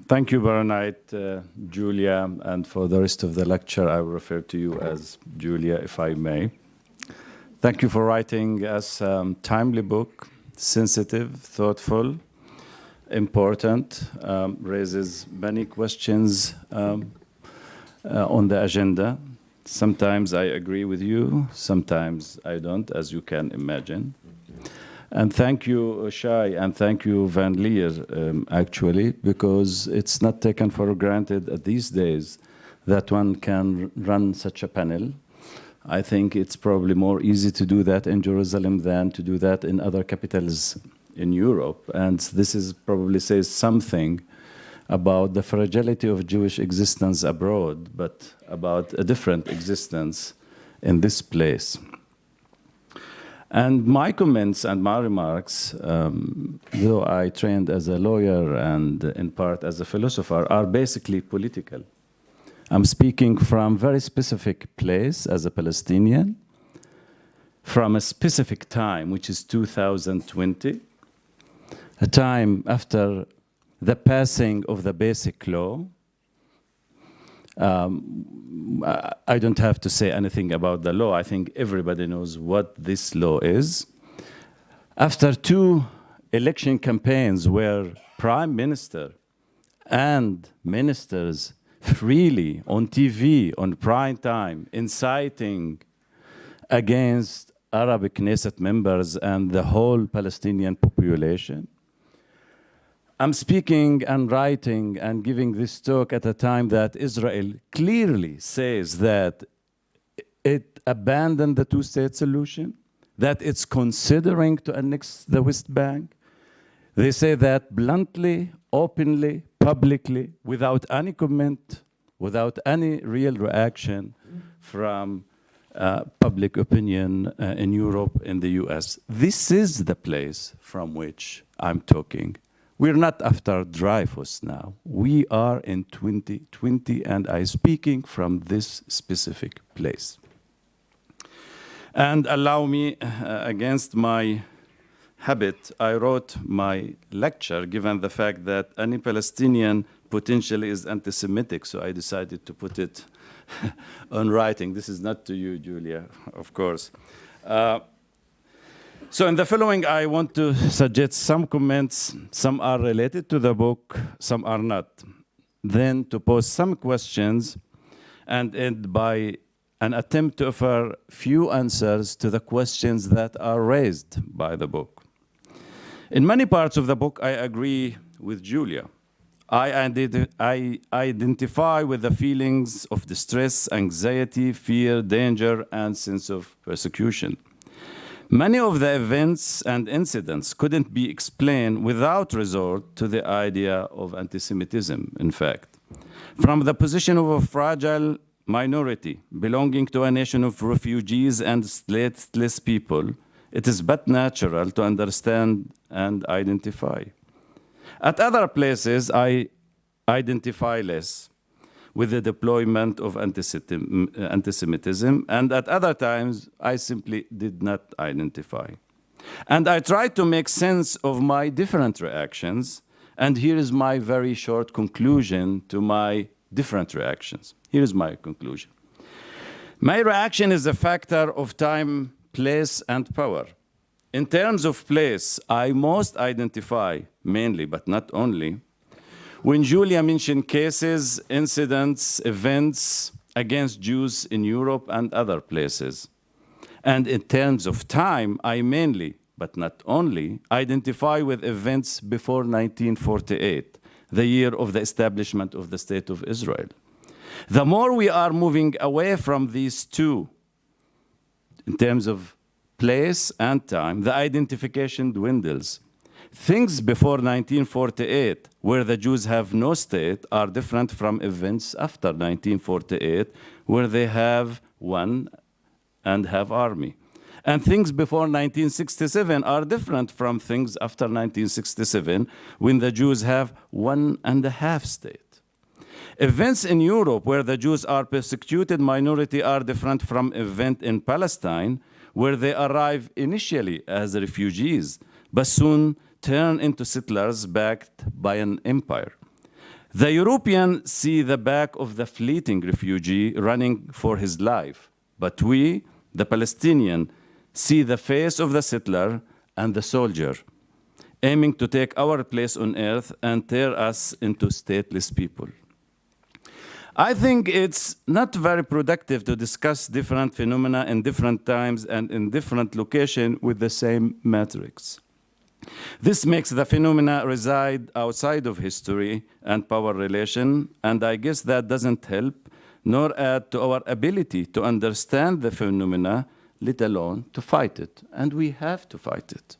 Thank you, Baroness Julia, and for the rest of the lecture, I will refer to you as Julia, if I may. Thank you for writing us a timely book, sensitive, thoughtful, important, raises many questions on the agenda. Sometimes I agree with you, sometimes I don't, as you can imagine. And thank you, Shai, and thank you, Van Leer, actually, because it's not taken for granted these days that one can run such a panel. I think it's probably more easy to do that in Jerusalem than to do that in other capitals in Europe. And this is probably says something about the fragility of Jewish existence abroad, but about a different existence in this place. And my comments and my remarks, though I trained as a lawyer and in part as a philosopher, are basically political. I'm speaking from a very specific place as a Palestinian, from a specific time, which is 2020, a time after the passing of the Basic Law. I don't have to say anything about the law. I think everybody knows what this law is. After 2 election campaigns where Prime Minister and ministers freely on TV, on prime time, inciting against Arabic Knesset members and the whole Palestinian population, I'm speaking and writing and giving this talk at a time that Israel clearly says that it abandoned the two-state solution, that it's considering to annex the West Bank. They say that bluntly, openly, publicly, without any comment, without any real reaction from public opinion in Europe and the US. This is the place from which I'm talking. We're not after Dreyfus now. We are in 2020, and I'm speaking from this specific place. And allow me, against my habit, I wrote my lecture given the fact that any Palestinian potentially is anti-Semitic, so I decided to put it on writing. This is not to you, Julia, of course. So in the following, I want to suggest some comments. Some are related to the book, some are not. Then to pose some questions and end by an attempt to offer few answers to the questions that are raised by the book. In many parts of the book, I agree with Julia. I identify with the feelings of distress, anxiety, fear, danger, and sense of persecution. Many of the events and incidents couldn't be explained without resort to the idea of anti-Semitism, in fact. From the position of a fragile minority belonging to a nation of refugees and stateless people, it is but natural to understand and identify. At other places, I identify less with the deployment of anti-Semitism, and at other times, I simply did not identify. And I tried to make sense of my different reactions, and here is my very short conclusion to my different reactions. Here is my conclusion. My reaction is a factor of time, place, and power. In terms of place, I most identify mainly, but not only, when Julia mentioned cases, incidents, events against Jews in Europe and other places. And in terms of time, I mainly, but not only, identify with events before 1948, the year of the establishment of the State of Israel. The more we are moving away from these two, in terms of place and time, the identification dwindles. Things before 1948, where the Jews have no state, are different from events after 1948, where they have one and have army. And things before 1967 are different from things after 1967, when the Jews have 1.5 state. Events in Europe, where the Jews are persecuted minority, are different from events in Palestine, where they arrive initially as refugees, but soon turn into settlers backed by an empire. The European see the back of the fleeting refugee running for his life, but we, the Palestinian, see the face of the settler and the soldier, aiming to take our place on earth and tear us into stateless people. I think it's not very productive to discuss different phenomena in different times and in different locations with the same metrics. This makes the phenomena reside outside of history and power relation, and I guess that doesn't help nor add to our ability to understand the phenomena, let alone to fight it, and we have to fight it.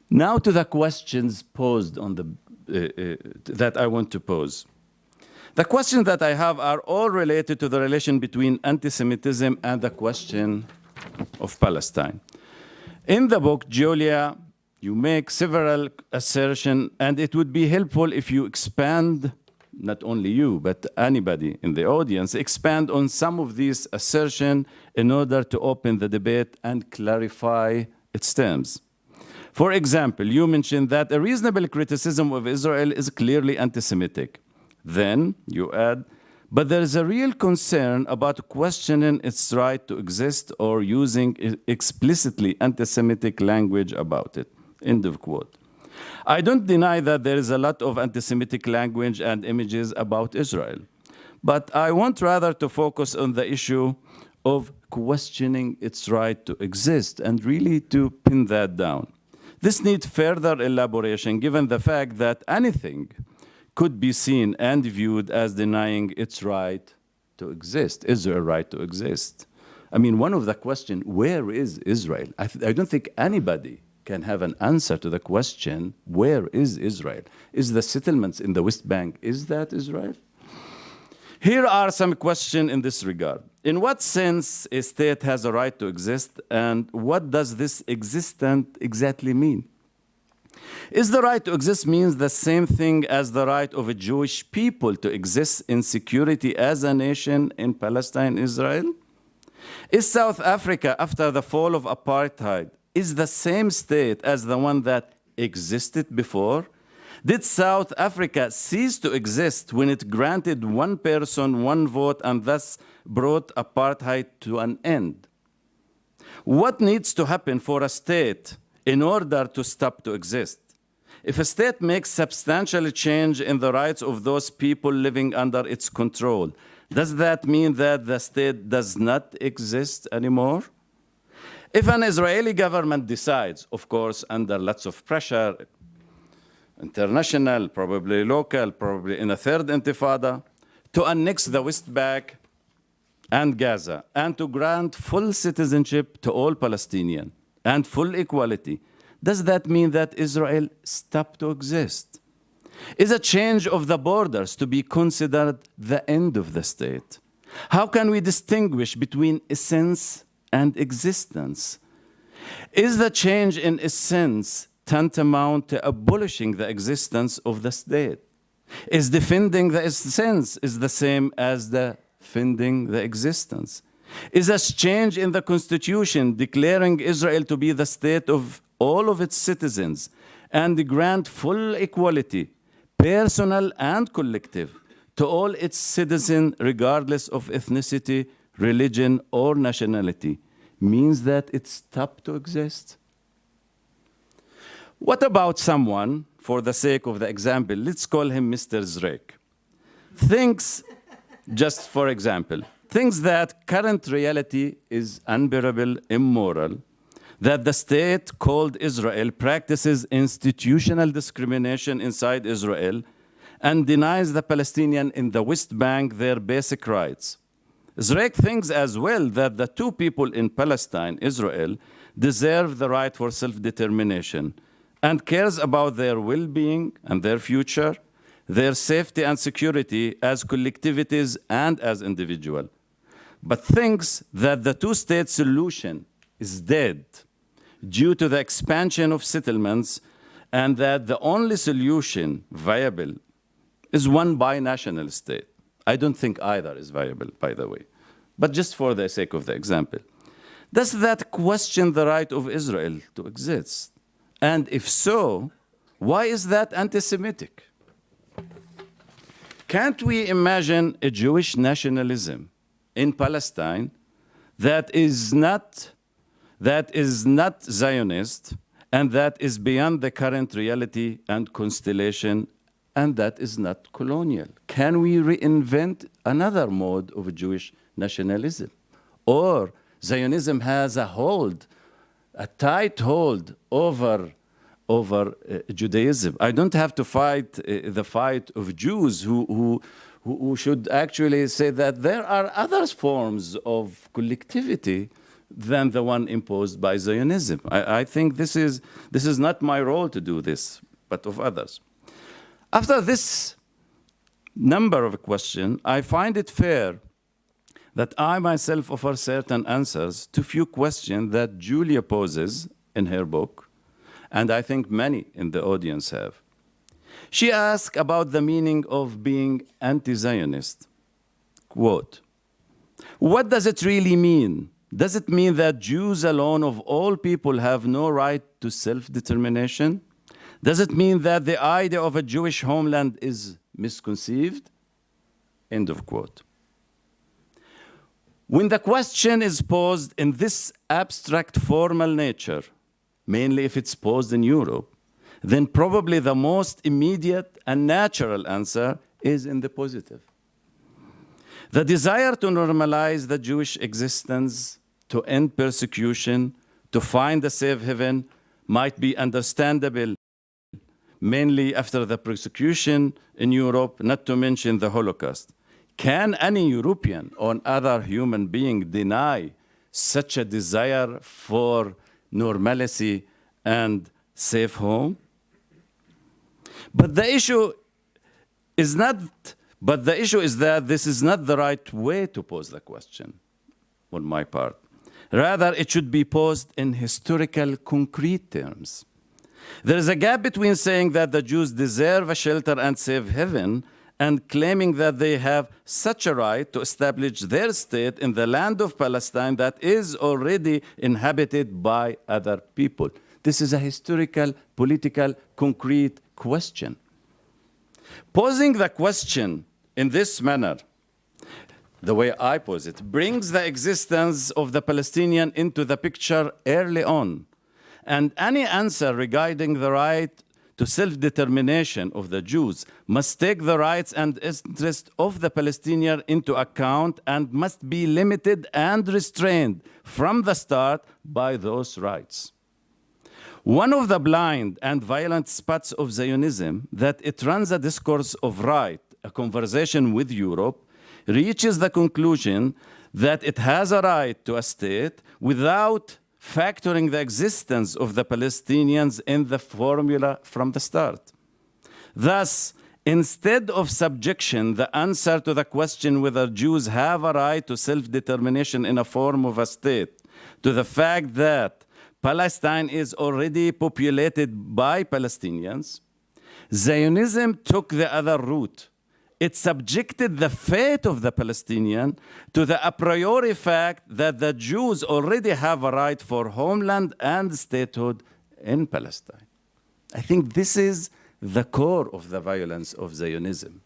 Now to the questions posed on that I want to pose. The questions that I have are all related to the relation between anti-Semitism and the question of Palestine. In the book, Julia, you make several assertions, and it would be helpful if you expand, not only you, but anybody in the audience, expand on some of these assertions in order to open the debate and clarify its terms. For example, you mentioned that a reasonable criticism of Israel is clearly anti-Semitic. Then you add, but there is a real concern about questioning its right to exist or using explicitly anti-Semitic language about it. End of quote. I don't deny that there is a lot of anti-Semitic language and images about Israel, but I want rather to focus on the issue of questioning its right to exist and really to pin that down. This needs further elaboration given the fact that anything could be seen and viewed as denying its right to exist, Israel's right to exist. I mean, one of the questions, where is Israel? I don't think anybody can have an answer to the question, where is Israel? Is the settlements in the West Bank, is that Israel? Here are some questions in this regard. In what sense a state has a right to exist, and what does this existence exactly mean? Is the right to exist means the same thing as the right of a Jewish people to exist in security as a nation in Palestine, Israel? Is South Africa, after the fall of apartheid, is the same state as the one that existed before? Did South Africa cease to exist when it granted one person, one vote, and thus brought apartheid to an end? What needs to happen for a state in order to stop to exist? If a state makes substantial change in the rights of those people living under its control, does that mean that the state does not exist anymore? If an Israeli government decides, of course, under lots of pressure, international, probably local, probably in a third intifada, to annex the West Bank and Gaza, and to grant full citizenship to all Palestinians and full equality, does that mean that Israel stopped to exist? Is a change of the borders to be considered the end of the state? How can we distinguish between essence and existence? Is the change in essence tantamount to abolishing the existence of the state? Is defending the essence is the same as defending the existence? Is a change in the constitution declaring Israel to be the state of all of its citizens and grant full equality, personal and collective, to all its citizens regardless of ethnicity, religion, or nationality, means that it stopped to exist? What about someone, for the sake of the example, let's call him Mr. Zreik, thinks, just for example, thinks that current reality is unbearable, immoral, that the state called Israel practices institutional discrimination inside Israel and denies the Palestinians in the West Bank their basic rights. Zreik thinks as well that the two people in Palestine, Israel, deserve the right for self-determination and cares about their well-being and their future, their safety and security as collectivities and as individuals, but thinks that the two-state solution is dead due to the expansion of settlements and that the only solution viable is one binational state. I don't think either is viable, by the way, but just for the sake of the example. Does that question the right of Israel to exist? And if so, why is that anti-Semitic? Can't we imagine a Jewish nationalism in Palestine that is not Zionist, and that is beyond the current reality and constellation, and that is not colonial? Can we reinvent another mode of Jewish nationalism? Or Zionism has a tight hold over Judaism. I don't have to fight the fight of Jews who should actually say that there are other forms of collectivity than the one imposed by Zionism. I think this is not my role to do this, but of others. After this number of questions, I find it fair that I myself offer certain answers to few questions that Julia poses in her book, and I think many in the audience have. She asked about the meaning of being anti-Zionist. Quote, what does it really mean? Does it mean that Jews alone of all people have no right to self-determination? Does it mean that the idea of a Jewish homeland is misconceived? End of quote. When the question is posed in this abstract formal nature, mainly if it's posed in Europe, then probably the most immediate and natural answer is in the positive. The desire to normalize the Jewish existence, to end persecution, to find a safe haven might be understandable, mainly after the persecution in Europe, not to mention the Holocaust. Can any European or other human being deny such a desire for normalcy and safe home? But the issue is that this is not the right way to pose the question, on my part. Rather, it should be posed in historical, concrete terms. There is a gap between saying that the Jews deserve a shelter and safe haven and claiming that they have such a right to establish their state in the land of Palestine that is already inhabited by other people. This is a historical, political, concrete question. Posing the question in this manner, the way I pose it, brings the existence of the Palestinian into the picture early on. And any answer regarding the right to self-determination of the Jews must take the rights and interests of the Palestinian into account and must be limited and restrained from the start by those rights. One of the blind and violent spots of Zionism, that it runs a discourse of right, a conversation with Europe, reaches the conclusion that it has a right to a state without factoring the existence of the Palestinians in the formula from the start. Thus, instead of subjection, the answer to the question whether Jews have a right to self-determination in a form of a state, to the fact that Palestine is already populated by Palestinians, Zionism took the other route. It subjected the fate of the Palestinian to the a priori fact that the Jews already have a right for homeland and statehood in Palestine. I think this is the core of the violence of Zionism.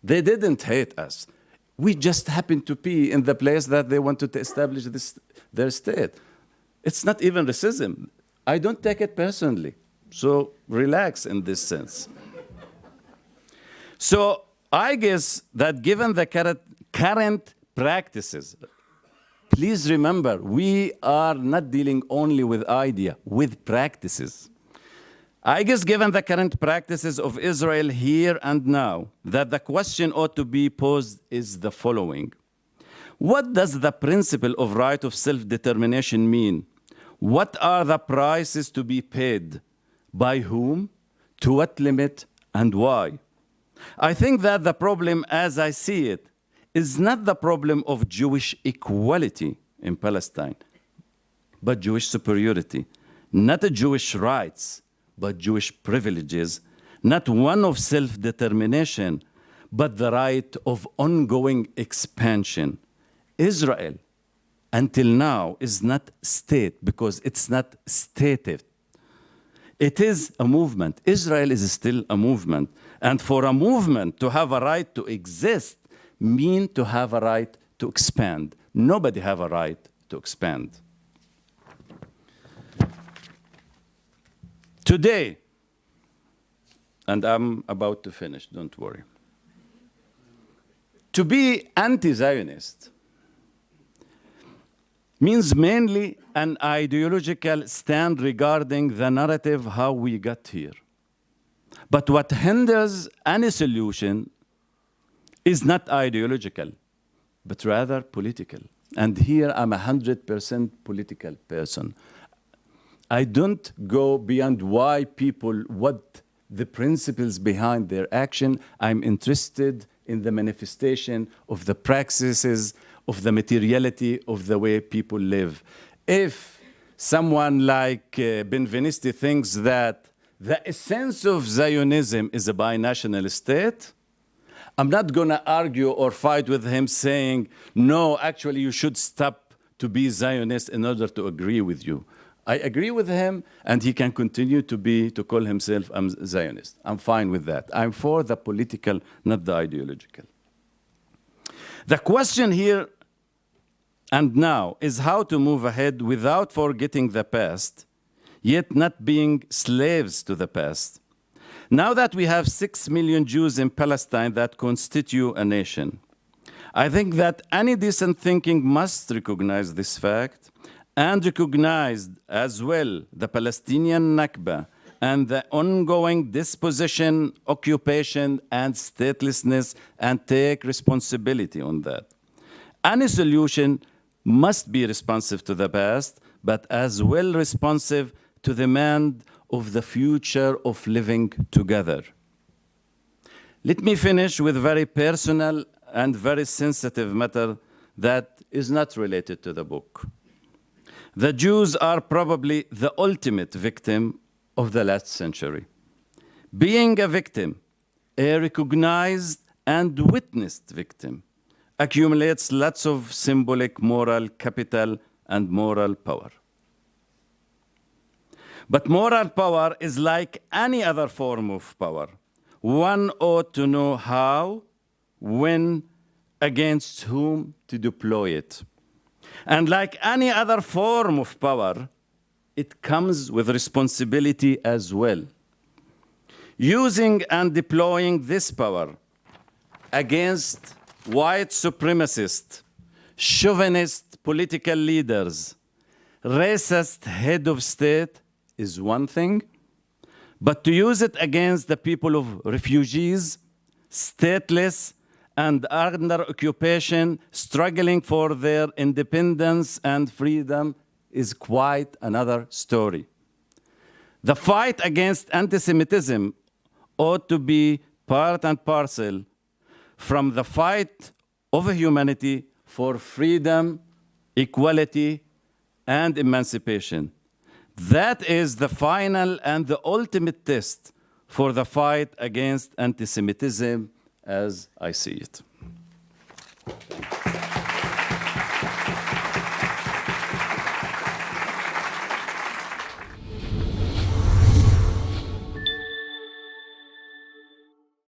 They didn't hate us. We just happened to be in the place that they wanted to establish their state. It's not even racism. I don't take it personally. So relax in this sense. So I guess that given the current practices, please remember, we are not dealing only with idea, with practices. I guess given the current practices of Israel here and now, that the question ought to be posed is the following. What does the principle of right of self-determination mean? What are the prices to be paid? By whom? To what limit? And why? I think that the problem, as I see it, is not the problem of Jewish equality in Palestine, but Jewish superiority. Not Jewish rights, but Jewish privileges. Not one of self-determination, but the right of ongoing expansion. Israel, until now, is not state because it's not stated. It is a movement. Israel is still a movement. And for a movement to have a right to exist means to have a right to expand. Nobody have a right to expand. Today, and I'm about to finish, don't worry. To be anti-Zionist means mainly an ideological stand regarding the narrative how we got here. But what hinders any solution is not ideological, but rather political. And here I'm 100% political person. I don't go beyond why people, what the principles behind their action. I'm interested in the manifestation of the practices, of the materiality of the way people live. If someone like Benveniste thinks that the essence of Zionism is a binational state, I'm not going to argue or fight with him saying, no, actually you should stop to be Zionist in order to agree with you. I agree with him, and he can continue to call himself a Zionist. I'm fine with that. I'm for the political, not the ideological. The question here and now is how to move ahead without forgetting the past, yet not being slaves to the past. Now that we have 6 million Jews in Palestine that constitute a nation, I think that any decent thinking must recognize this fact and recognize as well the Palestinian Nakba and the ongoing dispossession, occupation, and statelessness, and take responsibility on that. Any solution must be responsive to the past, but as well responsive to the demand of the future of living together. Let me finish with a very personal and very sensitive matter that is not related to the book. The Jews are probably the ultimate victim of the last century. Being a victim, a recognized and witnessed victim, accumulates lots of symbolic moral capital and moral power. But moral power is like any other form of power. One ought to know how, when, against whom to deploy it. And like any other form of power, it comes with responsibility as well. Using and deploying this power against white supremacist, chauvinist political leaders, racist head of state is one thing, but to use it against the people of refugees, stateless, and under occupation, struggling for their independence and freedom is quite another story. The fight against antisemitism ought to be part and parcel from the fight of humanity for freedom, equality, and emancipation. That is the final and the ultimate test for the fight against antisemitism as I see it.